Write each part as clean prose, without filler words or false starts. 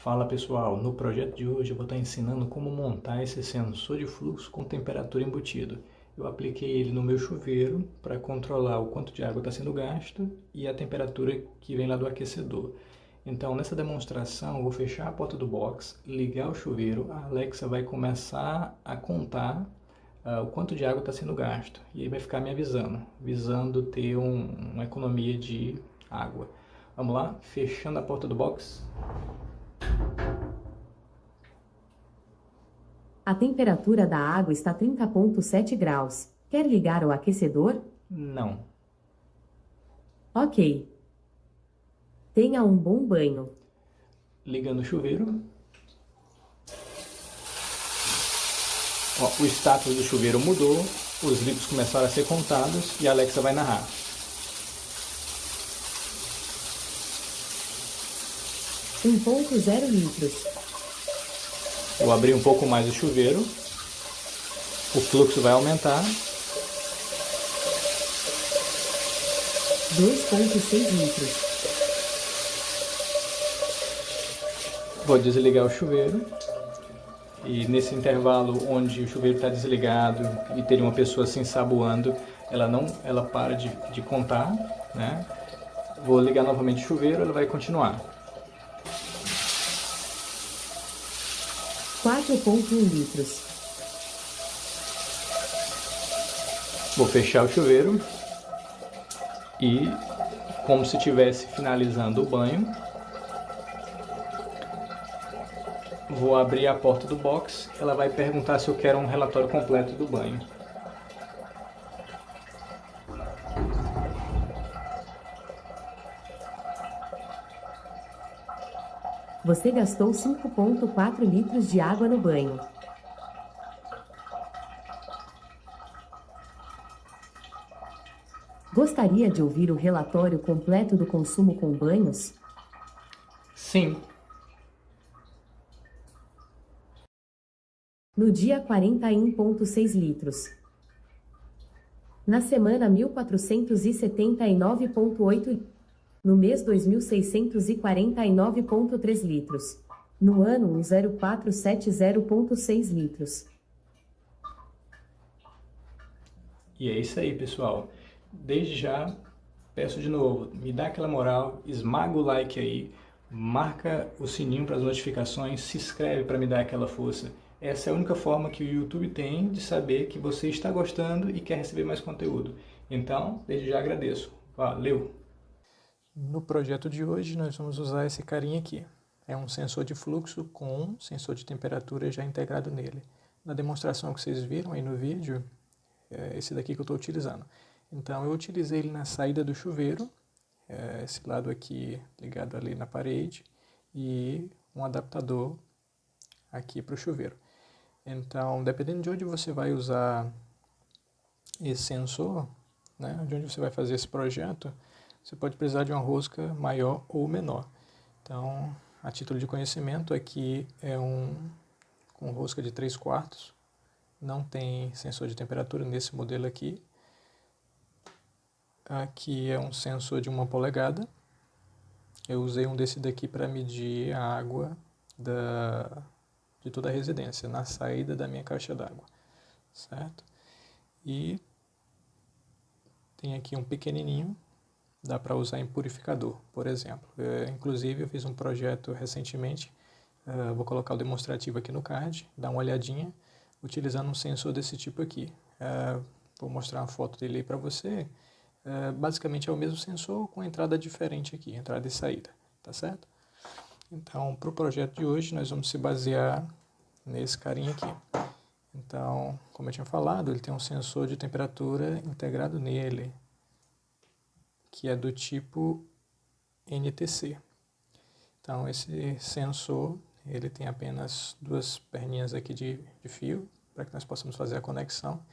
Fala pessoal, no projeto de hoje eu vou estar ensinando como montar esse sensor de fluxo com temperatura embutido. Eu apliquei ele no meu chuveiro para controlar o quanto de água está sendo gasto e a temperatura que vem lá do aquecedor. Então nessa demonstração eu vou fechar a porta do box, ligar o chuveiro, a Alexa vai começar a contar o quanto de água está sendo gasto e aí vai ficar me avisando, visando ter uma economia de água. Vamos lá, fechando a porta do box. A temperatura da água está 30,7 graus. Quer ligar o aquecedor? Não. Ok. Tenha um bom banho. Ligando o chuveiro. Ó, o status do chuveiro mudou, os litros começaram a ser contados e a Alexa vai narrar. Um 1,0 litros. Vou abrir um pouco mais o chuveiro. O fluxo vai aumentar. 2,6 litros. Vou desligar o chuveiro. E nesse intervalo onde o chuveiro está desligado e teria uma pessoa se ensaboando, ela para de contar, né? Vou ligar novamente o chuveiro, ela vai continuar. 4,1 litros. Vou fechar o chuveiro e, como se estivesse finalizando o banho, vou abrir a porta do box. Ela vai perguntar se eu quero um relatório completo do banho. Você gastou 5,4 litros de água no banho. Gostaria de ouvir o relatório completo do consumo com banhos? Sim. No dia 41,6 litros. Na semana 1479,8 litros. No mês 2.649,3 litros. No ano 10470,6 litros. E é isso aí, pessoal. Desde já, peço de novo, me dá aquela moral, esmaga o like aí, marca o sininho para as notificações, se inscreve para me dar aquela força. Essa é a única forma que o YouTube tem de saber que você está gostando e quer receber mais conteúdo. Então, desde já agradeço. Valeu! No projeto de hoje nós vamos usar esse carinha aqui. É um sensor de fluxo com um sensor de temperatura já integrado nele. Na demonstração que vocês viram aí no vídeo, é esse daqui que eu estou utilizando. Então eu utilizei ele na saída do chuveiro, esse lado aqui ligado ali na parede, e um adaptador aqui para o chuveiro. Então, dependendo de onde você vai usar esse sensor, né, de onde você vai fazer esse projeto, você pode precisar de uma rosca maior ou menor. Então, a título de conhecimento, aqui é com rosca de 3/4, não tem sensor de temperatura nesse modelo aqui. Aqui é um sensor de 1 polegada. Eu usei um desse daqui para medir a água de toda a residência, na saída da minha caixa d'água, certo? E tem aqui um pequenininho, dá para usar em purificador, por exemplo. Inclusive, eu fiz um projeto recentemente, vou colocar o demonstrativo aqui no card, dá uma olhadinha, utilizando um sensor desse tipo aqui. Vou mostrar uma foto dele aí para você. Basicamente é o mesmo sensor com entrada diferente aqui, entrada e saída, tá certo? Então, para o projeto de hoje, nós vamos se basear nesse carinha aqui. Então, como eu tinha falado, ele tem um sensor de temperatura integrado nele, que é do tipo NTC. Então, esse sensor, ele tem apenas 2 perninhas aqui de fio, para que nós possamos fazer a conexão.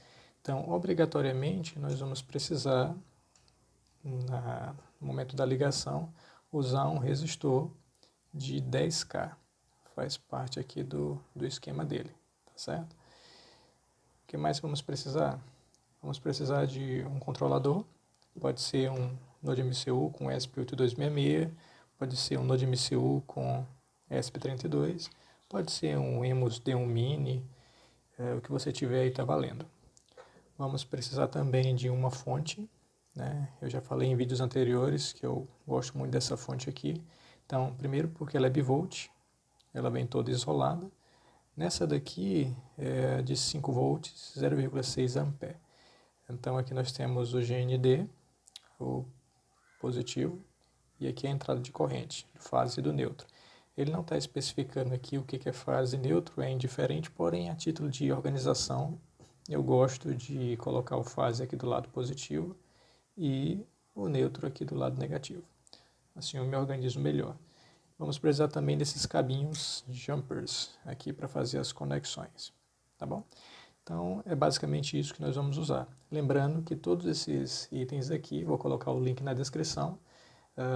Então, obrigatoriamente, nós vamos precisar, no momento da ligação, usar um resistor de 10K. Faz parte aqui do esquema dele, tá certo? O que mais vamos precisar? Vamos precisar de um controlador, pode ser um Node MCU com ESP8266, pode ser um Node MCU com ESP32, pode ser um Emus D1 Mini, o que você tiver aí está valendo. Vamos precisar também de uma fonte, né? Eu já falei em vídeos anteriores que eu gosto muito dessa fonte aqui. Então, primeiro porque ela é bivolt, ela vem toda isolada. Nessa daqui é de 5 volts, 0,6 ampere. Então aqui nós temos o GND, o positivo, e aqui a entrada de corrente, do fase e do neutro. Ele não está especificando aqui o que é fase e neutro, é indiferente, porém a título de organização eu gosto de colocar o fase aqui do lado positivo e o neutro aqui do lado negativo. Assim eu me organizo melhor. Vamos precisar também desses cabinhos jumpers aqui para fazer as conexões, tá bom? Então é basicamente isso que nós vamos usar. Lembrando que todos esses itens aqui, vou colocar o link na descrição,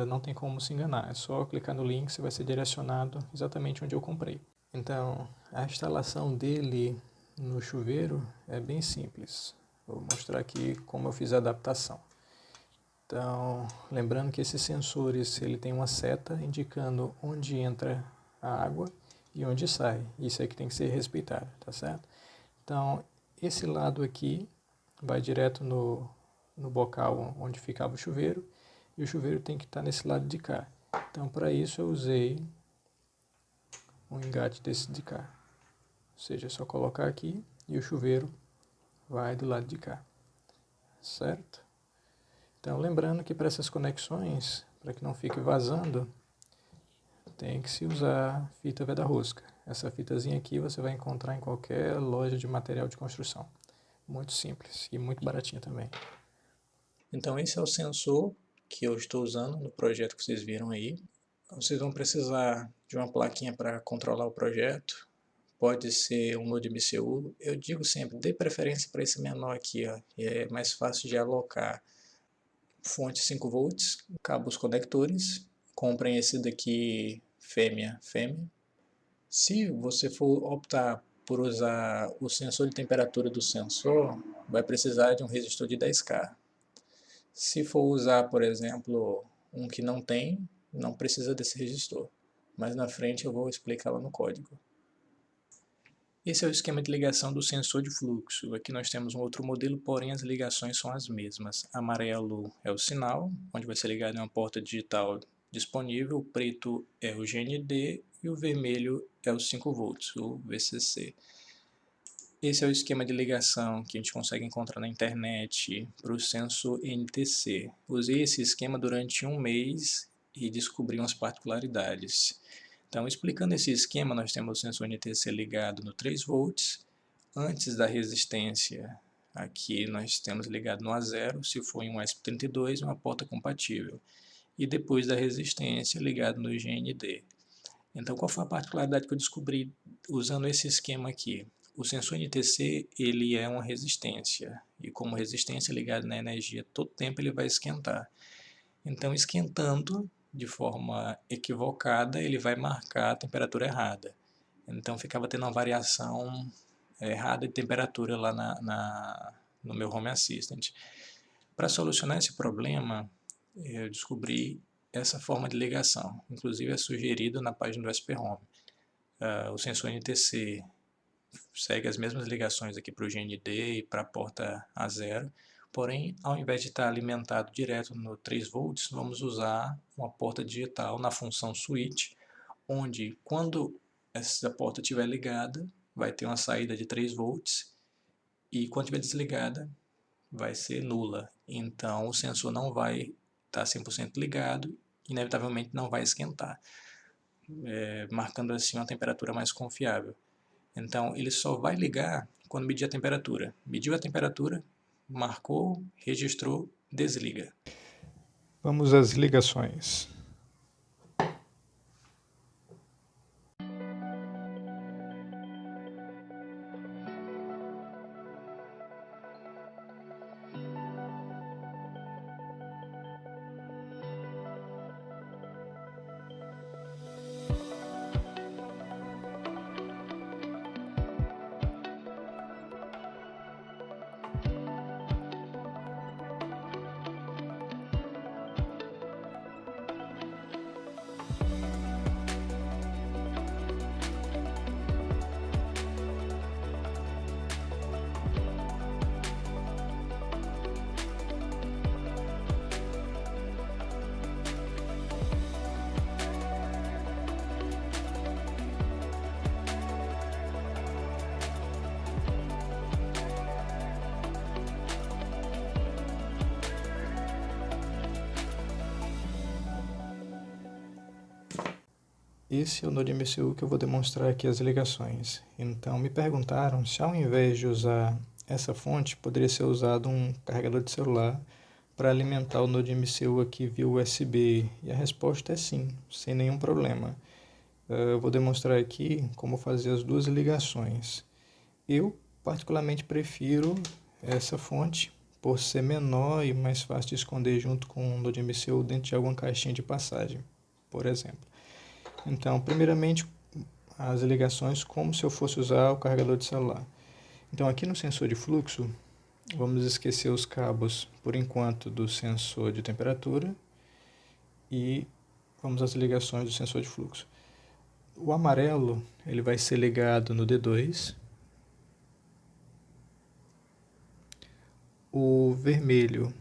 não tem como se enganar, é só clicar no link, você vai ser direcionado exatamente onde eu comprei. Então a instalação dele no chuveiro é bem simples, vou mostrar aqui como eu fiz a adaptação. Então, lembrando que esses sensores, ele tem uma seta indicando onde entra a água e onde sai. Isso é que tem que ser respeitado, tá certo? Então, esse lado aqui vai direto no bocal onde ficava o chuveiro e o chuveiro tem que estar nesse lado de cá. Então, para isso eu usei um engate desse de cá. Ou seja, é só colocar aqui e o chuveiro vai do lado de cá, certo? Então, lembrando que para essas conexões, para que não fique vazando, tem que se usar fita veda-rosca. Essa fitazinha aqui você vai encontrar em qualquer loja de material de construção. Muito simples e muito baratinha também. Então, esse é o sensor que eu estou usando no projeto que vocês viram aí. Vocês vão precisar de uma plaquinha para controlar o projeto. Pode ser um Node MCU. Eu digo sempre, dê preferência para esse menor aqui, ó, é mais fácil de alocar. Fonte 5 volts, cabos conectores, comprem esse daqui fêmea. Se você for optar por usar o sensor de temperatura do sensor, vai precisar de um resistor de 10K. Se for usar, por exemplo, um que não tem, não precisa desse resistor. Mas na frente eu vou explicar lá no código. Esse é o esquema de ligação do sensor de fluxo. Aqui nós temos um outro modelo, porém as ligações são as mesmas. Amarelo é o sinal, onde vai ser ligado em uma porta digital disponível, o preto é o GND e o vermelho é o 5 volts, o VCC. Esse é o esquema de ligação que a gente consegue encontrar na internet para o sensor NTC. Usei esse esquema durante um mês e descobri umas particularidades. Então, explicando esse esquema, nós temos o sensor NTC ligado no 3 volts. Antes da resistência, aqui nós temos ligado no A0, se for em um ESP32, uma porta compatível. E depois da resistência, ligado no GND. Então, qual foi a particularidade que eu descobri usando esse esquema aqui? O sensor NTC, ele é uma resistência. E como resistência ligada na energia, todo tempo ele vai esquentar. Então, esquentando de forma equivocada, ele vai marcar a temperatura errada. Então, ficava tendo uma variação errada de temperatura lá no meu Home Assistant. Para solucionar esse problema, eu descobri essa forma de ligação. Inclusive, é sugerido na página do SP Home. O sensor NTC segue as mesmas ligações aqui para o GND e para a porta A0. Porém, ao invés de estar alimentado direto no 3 volts, vamos usar uma porta digital na função switch, onde quando essa porta estiver ligada, vai ter uma saída de 3 volts e quando estiver desligada, vai ser nula. Então, o sensor não vai estar 100% ligado, inevitavelmente não vai esquentar, marcando assim uma temperatura mais confiável. Então, ele só vai ligar quando medir a temperatura. Mediu a temperatura, marcou, registrou, desliga. Vamos às ligações. Esse é o NodeMCU que eu vou demonstrar aqui as ligações. Então, me perguntaram se ao invés de usar essa fonte, poderia ser usado um carregador de celular para alimentar o NodeMCU aqui via USB. E a resposta é sim, sem nenhum problema. Eu vou demonstrar aqui como fazer as duas ligações. Eu, particularmente, prefiro essa fonte por ser menor e mais fácil de esconder junto com o NodeMCU dentro de alguma caixinha de passagem, por exemplo. Então, primeiramente, as ligações como se eu fosse usar o carregador de celular. Então, aqui no sensor de fluxo, vamos esquecer os cabos, por enquanto, do sensor de temperatura e vamos às ligações do sensor de fluxo. O amarelo ele vai ser ligado no D2, o vermelho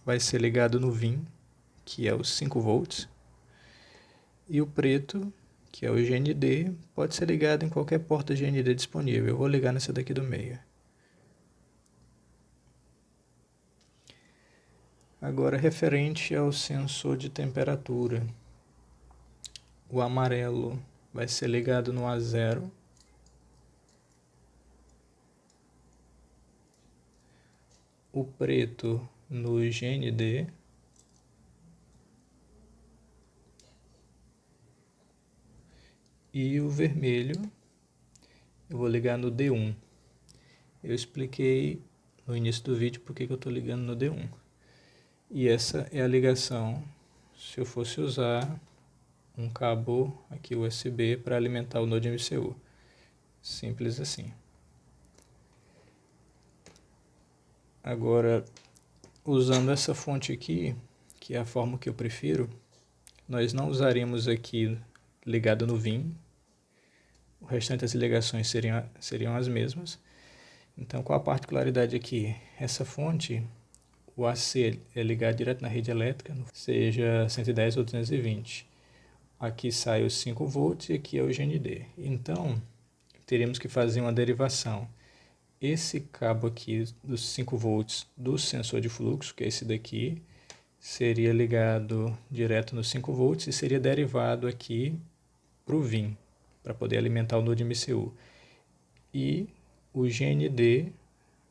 vai ser ligado no VIN, que é os 5 volts, e o preto, que é o GND, pode ser ligado em qualquer porta GND disponível. Eu vou ligar nessa daqui do meio. Agora, referente ao sensor de temperatura, o amarelo vai ser ligado no A0, o preto no GND, e o vermelho eu vou ligar no D1. Eu expliquei no início do vídeo porque eu estou ligando no D1. E essa é a ligação se eu fosse usar um cabo aqui USB para alimentar o NodeMCU. Simples assim. Agora, usando essa fonte aqui, que é a forma que eu prefiro, nós não usaremos aqui ligado no VIN. O restante das ligações seriam as mesmas. Então, qual a particularidade aqui? Essa fonte, o AC é ligado direto na rede elétrica, seja 110 ou 220. Aqui sai os 5 volts e aqui é o GND. Então, teríamos que fazer uma derivação. Esse cabo aqui dos 5 volts do sensor de fluxo, que é esse daqui, seria ligado direto nos 5 volts e seria derivado aqui para o VIN, para poder alimentar o NodeMCU. E o GND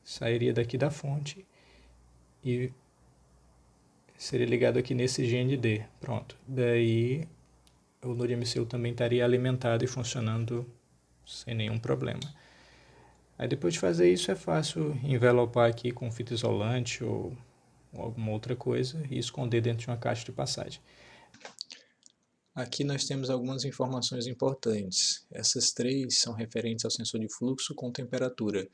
sairia daqui da fonte e seria ligado aqui nesse GND. Pronto. Daí o NodeMCU também estaria alimentado e funcionando sem nenhum problema. Aí depois de fazer isso é fácil envelopar aqui com fita isolante ou alguma outra coisa e esconder dentro de uma caixa de passagem. Aqui nós temos algumas informações importantes. Essas três são referentes ao sensor de fluxo com temperatura,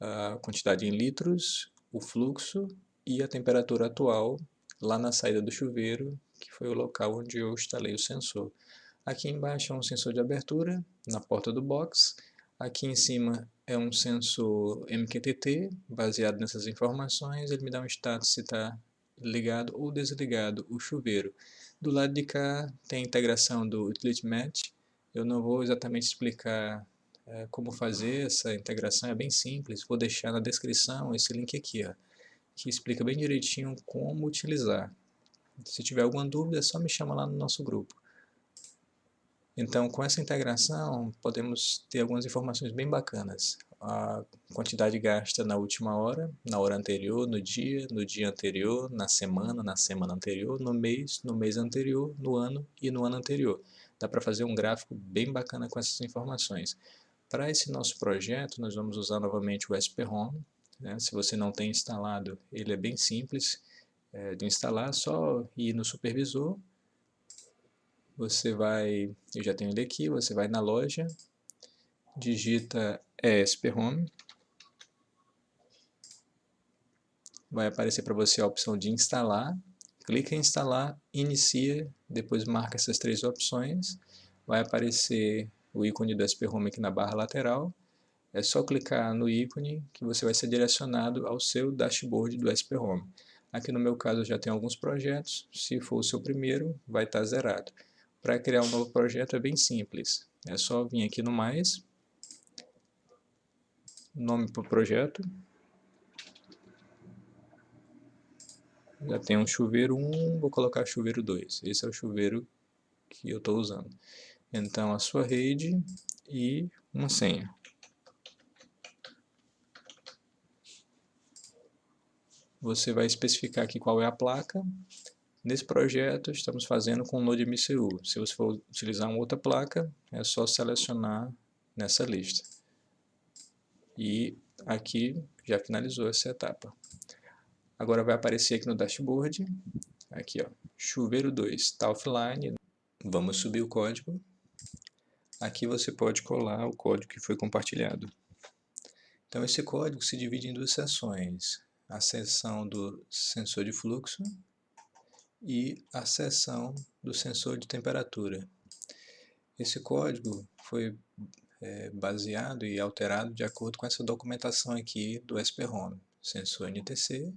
a quantidade em litros, o fluxo e a temperatura atual lá na saída do chuveiro, que foi o local onde eu instalei o sensor. Aqui embaixo é um sensor de abertura na porta do box. Aqui em cima é um sensor MQTT, baseado nessas informações, ele me dá um status se está ligado ou desligado o chuveiro. Do lado de cá tem a integração do Utility Match. Eu não vou exatamente explicar como fazer essa integração, é bem simples. Vou deixar na descrição esse link aqui, ó, que explica bem direitinho como utilizar. Se tiver alguma dúvida, é só me chamar lá no nosso grupo. Então, com essa integração, podemos ter algumas informações bem bacanas. A quantidade gasta na última hora, na hora anterior, no dia anterior, na semana anterior, no mês anterior, no ano e no ano anterior. Dá para fazer um gráfico bem bacana com essas informações. Para esse nosso projeto, nós vamos usar novamente o SPHome. Né? Se você não tem instalado, ele é bem simples de instalar, só ir no supervisor. Você vai, eu já tenho ele aqui, você vai na loja, digita SPHome, vai aparecer para você a opção de instalar, clica em instalar, inicia, depois marca essas três opções, vai aparecer o ícone do SPHome aqui na barra lateral, é só clicar no ícone que você vai ser direcionado ao seu dashboard do SPHome. Aqui no meu caso eu já tenho alguns projetos, se for o seu primeiro, vai estar zerado. Para criar um novo projeto é bem simples, é só vir aqui no mais, nome para o projeto, já tem um chuveiro 1, vou colocar chuveiro 2, esse é o chuveiro que eu estou usando. Então, a sua rede e uma senha. Você vai especificar aqui qual é a placa. Nesse projeto, estamos fazendo com o Node MCU. Se você for utilizar uma outra placa, é só selecionar nessa lista. E aqui já finalizou essa etapa. Agora vai aparecer aqui no dashboard, aqui ó, chuveiro 2 está offline. Vamos subir o código. Aqui você pode colar o código que foi compartilhado. Então esse código se divide em duas seções. A seção do sensor de fluxo e a seção do sensor de temperatura. Esse código foi baseado e alterado de acordo com essa documentação aqui do SPHOME, sensor NTC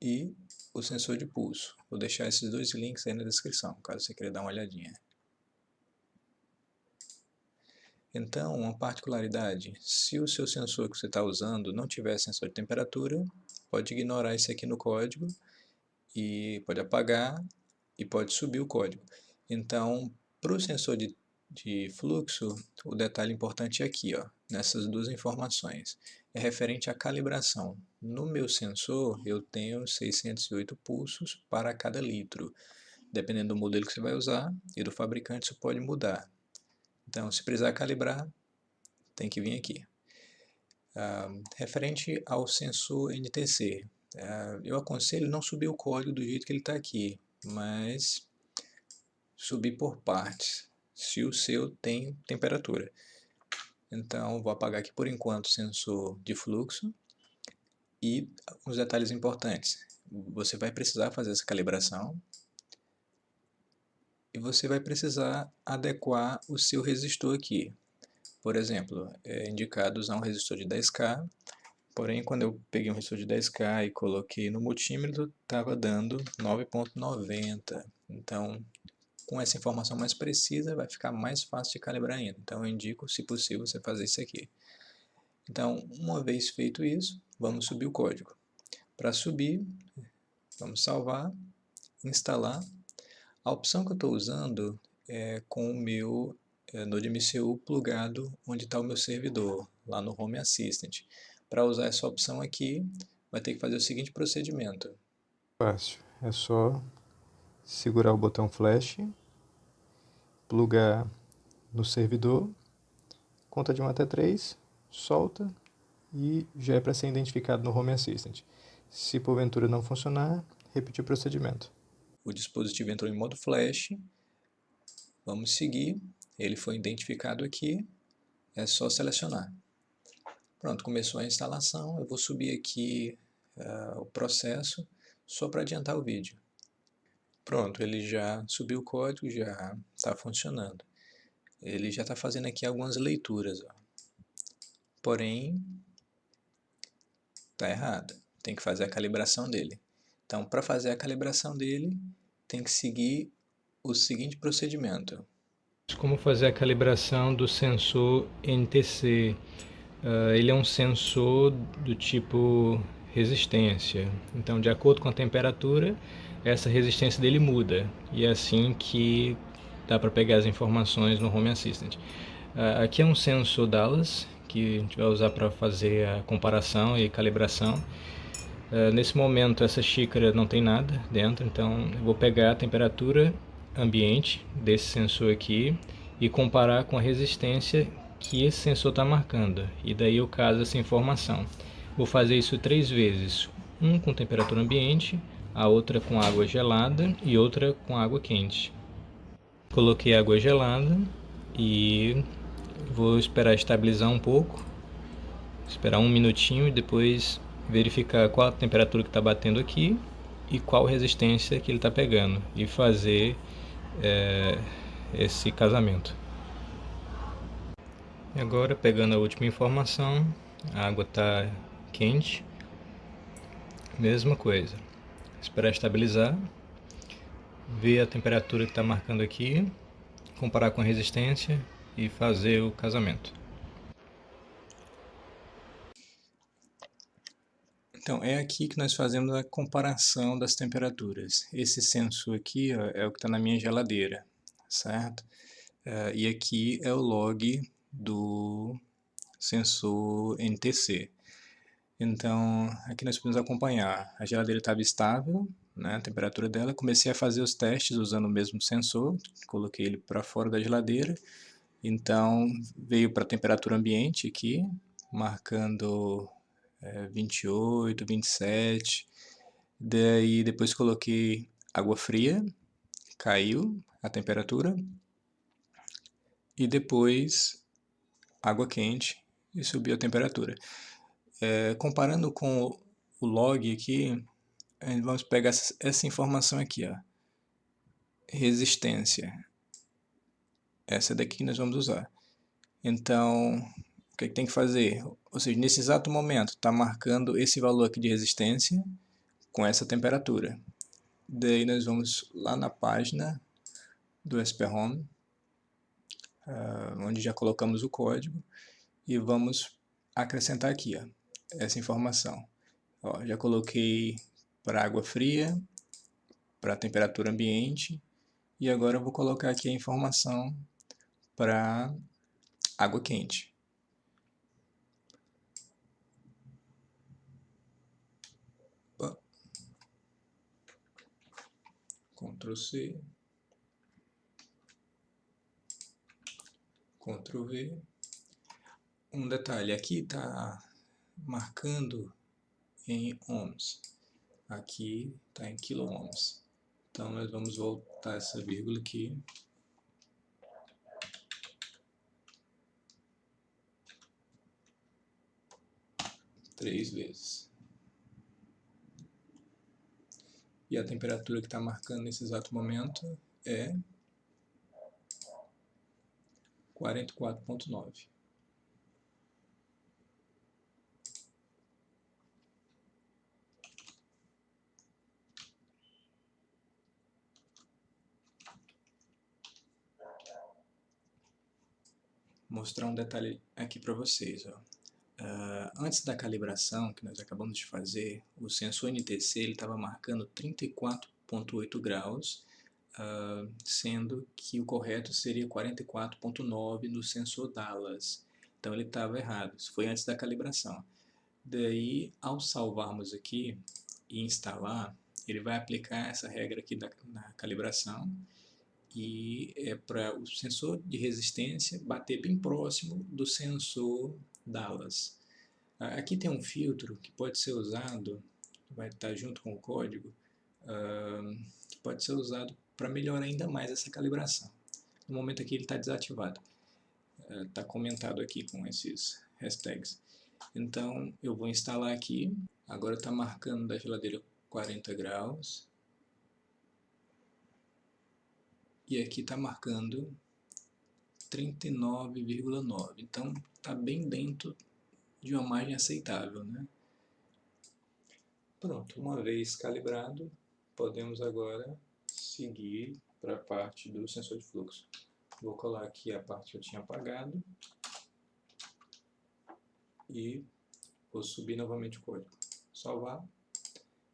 e o sensor de pulso. Vou deixar esses dois links aí na descrição, caso você queira dar uma olhadinha. Então, uma particularidade, se o seu sensor que você está usando não tiver sensor de temperatura, pode ignorar isso aqui no código e pode apagar e pode subir o código. Então, para o sensor de fluxo, o detalhe importante é aqui, ó, nessas duas informações. É referente à calibração. No meu sensor, eu tenho 608 pulsos para cada litro. Dependendo do modelo que você vai usar e do fabricante, isso pode mudar. Então, se precisar calibrar, tem que vir aqui. Referente ao sensor NTC, eu aconselho não subir o código do jeito que ele está aqui, mas subir por partes, se o seu tem temperatura. Então, vou apagar aqui por enquanto o sensor de fluxo e os detalhes importantes. Você vai precisar fazer essa calibração e você vai precisar adequar o seu resistor aqui. Por exemplo, é indicado usar um resistor de 10K, porém quando eu peguei um resistor de 10K e coloquei no multímetro, estava dando 9,90. Então, com essa informação mais precisa, vai ficar mais fácil de calibrar ainda. Então, eu indico, se possível, você fazer isso aqui. Então, uma vez feito isso, vamos subir o código. Para subir, vamos salvar, instalar. A opção que eu estou usando é com o meu Node MCU plugado onde está o meu servidor, lá no Home Assistant. Para usar essa opção aqui, vai ter que fazer o seguinte procedimento. Fácil, é só segurar o botão flash, plugar no servidor, conta de 1 até 3, solta e já é para ser identificado no Home Assistant. Se porventura não funcionar, repetir o procedimento. O dispositivo entrou em modo flash, vamos seguir, ele foi identificado aqui, é só selecionar. Pronto, começou a instalação, eu vou subir aqui o processo só para adiantar o vídeo. Pronto, ele já subiu o código, já está funcionando. Ele já está fazendo aqui algumas leituras, ó. Porém, está errado, tem que fazer a calibração dele. Então, para fazer a calibração dele, tem que seguir o seguinte procedimento. Como fazer a calibração do sensor NTC? Ele é um sensor do tipo resistência. Então, de acordo com a temperatura, essa resistência dele muda. E é assim que dá para pegar as informações no Home Assistant. Aqui é um sensor Dallas, que a gente vai usar para fazer a comparação e calibração. Nesse momento essa xícara não tem nada dentro, então eu vou pegar a temperatura ambiente desse sensor aqui e comparar com a resistência que esse sensor está marcando, e daí eu caso essa informação. Vou fazer isso 3 vezes, um com temperatura ambiente, a outra com água gelada e outra com água quente. Coloquei água gelada e vou esperar estabilizar um pouco, esperar 1 minutinho e depois verificar qual a temperatura que está batendo aqui e qual resistência que ele está pegando e fazer esse casamento. E agora, pegando a última informação, a água está quente, mesma coisa, esperar estabilizar, ver a temperatura que está marcando aqui, comparar com a resistência e fazer o casamento. Então, é aqui que nós fazemos a comparação das temperaturas. Esse sensor aqui, ó, é o que está na minha geladeira, certo? E aqui é o log do sensor NTC. Então, aqui nós podemos acompanhar. A geladeira estava estável, né, a temperatura dela. Comecei a fazer os testes usando o mesmo sensor. Coloquei ele para fora da geladeira. Então, veio para a temperatura ambiente aqui, marcando 28, 27. Daí, depois coloquei água fria, caiu a temperatura. E depois, água quente e subiu a temperatura. Comparando com o log aqui, vamos pegar essa informação aqui, ó. Resistência. Essa daqui que nós vamos usar. Então, o que tem que fazer? Ou seja, nesse exato momento, está marcando esse valor aqui de resistência com essa temperatura. Daí nós vamos lá na página do SP Home, onde já colocamos o código, e vamos acrescentar aqui, ó, essa informação. Ó, já coloquei para água fria, para temperatura ambiente, e agora eu vou colocar aqui a informação para água quente. Ctrl C, Ctrl V. Um detalhe, aqui está marcando em ohms, aqui está em kilo-ohms. Então nós vamos voltar essa vírgula aqui. Três vezes. E a temperatura que está marcando nesse exato momento é 44,9. Mostrar um detalhe aqui para vocês, ó. Antes da calibração que nós acabamos de fazer, o sensor NTC estava marcando 34,8 graus, sendo que o correto seria 44,9 no sensor Dallas. Então ele estava errado, isso foi antes da calibração. Daí, ao salvarmos aqui e instalar, ele vai aplicar essa regra aqui na calibração, e é para o sensor de resistência bater bem próximo do sensor Dallas. Aqui tem um filtro que pode ser usado, vai estar junto com o código, que pode ser usado para melhorar ainda mais essa calibração. No momento aqui ele está desativado, está comentado aqui com esses hashtags. Então eu vou instalar aqui, agora está marcando da geladeira 40 graus, e aqui está marcando 39,9, então está bem dentro de uma margem aceitável, né? Pronto, uma vez calibrado, podemos agora seguir para a parte do sensor de fluxo. Vou colar aqui a parte que eu tinha apagado e vou subir novamente o código. Salvar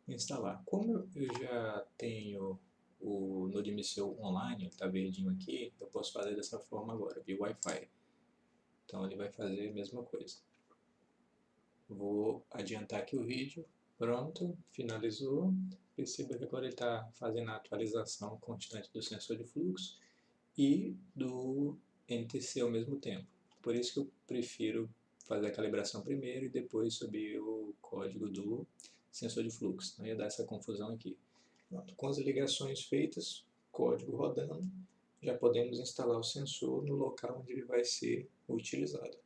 e instalar. Como eu já tenho o NodeMCU online, está verdinho aqui, eu posso fazer dessa forma agora, via Wi-Fi. Então ele vai fazer a mesma coisa. Vou adiantar aqui o vídeo. Pronto, finalizou. Perceba que agora ele está fazendo a atualização constante do sensor de fluxo e do NTC ao mesmo tempo. Por isso que eu prefiro fazer a calibração primeiro e depois subir o código do sensor de fluxo. Não ia dar essa confusão aqui. Pronto, com as ligações feitas, código rodando, já podemos instalar o sensor no local onde ele vai ser utilizado.